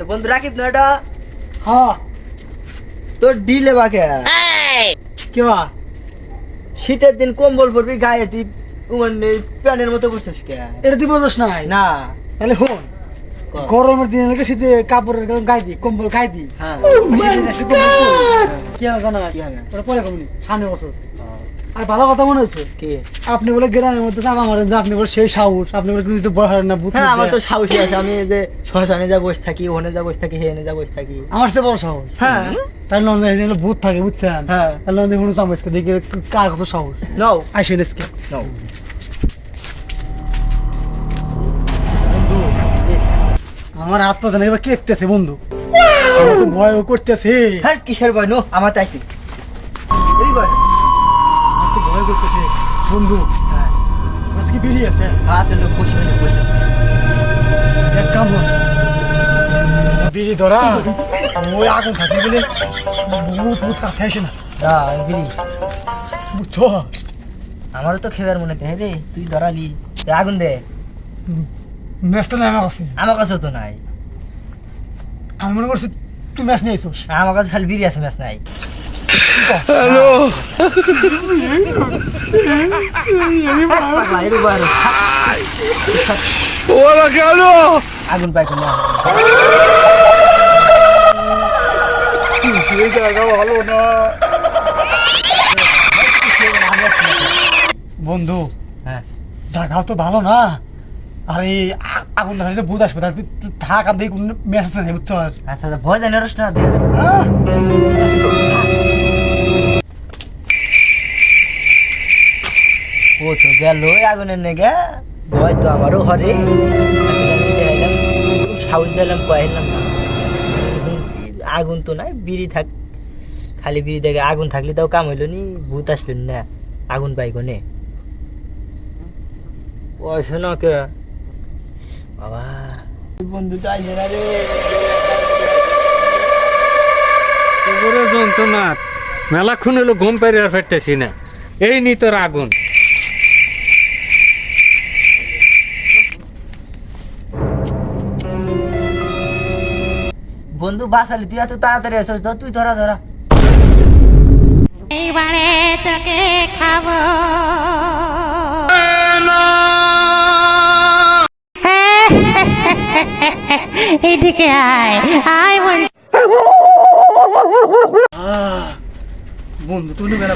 বন্ধু রাকিব না এটা? হ্যাঁ তোর ডিলে বাকে কি বা শীতের দিন কম্বল পরবি গায়ে তুই মানে প্যানের মতো বসছিস কে? এটা দিব দোষ নাই না তাহলে হন গরমের দিনে লাগে শীতে কাপড়ের গায়ে দি কম্বল গায়ে দি হ্যাঁ কি হবে জানা কি হবে? ওটা পরে কমনি সামনে বছর আর ভালো কথা মনে হচ্ছে কি? আপনি বলে গ্রামের মধ্যে জামা মারেন যে আপনি বলে সেই সাহস আপনি বলে কিন্তু বড় হয় না বুঝতে হ্যাঁ আমার তো সাহসী আছে, আমি যে শ্মশানে যা বসে থাকি, ওখানে যা বসে থাকি, হেনে যা বসে থাকি। আমার সে বড় সাহস হ্যাঁ তাই নন্দে যেন ভূত থাকে বুঝছেন হ্যাঁ। তাই নন্দে কোনো চামচকে দেখে কার কত সাহস নাও আইসেন এসকে নাও বন্ধু আমার হাত পা জানা এবার কেটতেছে বন্ধু আমার তো ভয় করতেছে হ্যাঁ কিসের ভয়? নো আমার তাই তুই এই ভয় আমার তো ভয় করতেছে বন্ধু হ্যাঁ আজকে বেরিয়ে আছে আছে লোক বসে বসে এক কাম কর বিড়ি ধরা ওই আগুন থাকে বলে ভূত ভূত কাছে আসে না না বিড়ি বুঝছো আমারও তো খেবার মনে দেয় রে, তুই ধরালি তুই আগুন দে। ম্যাচটা নাই আমার কাছে আমার কাছে তো নাই, আমি মনে করছি তুই ম্যাচ নিয়ে এসোস আমার কাছে খালি বিড়ি আছে, ম্যাচ নাই। হ্যালো পাগলা, এর উপর ওরা কেন আগুন পাই তুমি সেই জায়গা ভালো না বন্ধু হ্যাঁ জায়গাও তো ভালো না আর এই আগুন ধরে বুঝ আসবে তুই থাক আমি দেখি কোনো মেসেজ নেই বুঝছো আচ্ছা আচ্ছা ভয় জানি রস না দে। ও তো গেল আগুনের নেগে, ভয় তো আমারও হরে। সাহস দিলাম কয়েলাম না, শুনছি আগুন তো নাই, বিড়ি থাক, খালি বিড়ি দেখে আগুন থাকলে তাও কাম হইল নি, ভূত আসলো না, আগুন পাই কোনে পয়সা না কে বাবা। বন্ধু তো আইসে না রে, ওরে যন্ত্রণা মেলাক্ষণ হলো ঘুম পেরে আর ফেরতেছি না, এই নি তোর আগুন। বন্ধু বাসালি তুই এত তাড়াতাড়ি আসছিস তো, তুই ধরা ধরা। এইবারে তোকে খাবো এদিকে আয় আয় বল বন্ধু তুই মেলা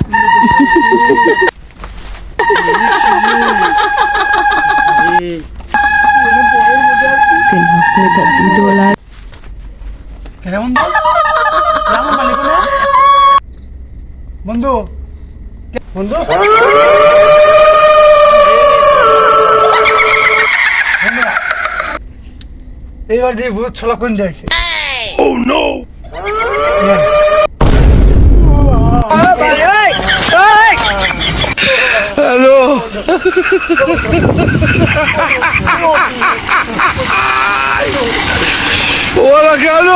বন্ধু বন্ধু এইবার যে ভূত ছলা কোন যাইছে হ্যালো ওরা কেন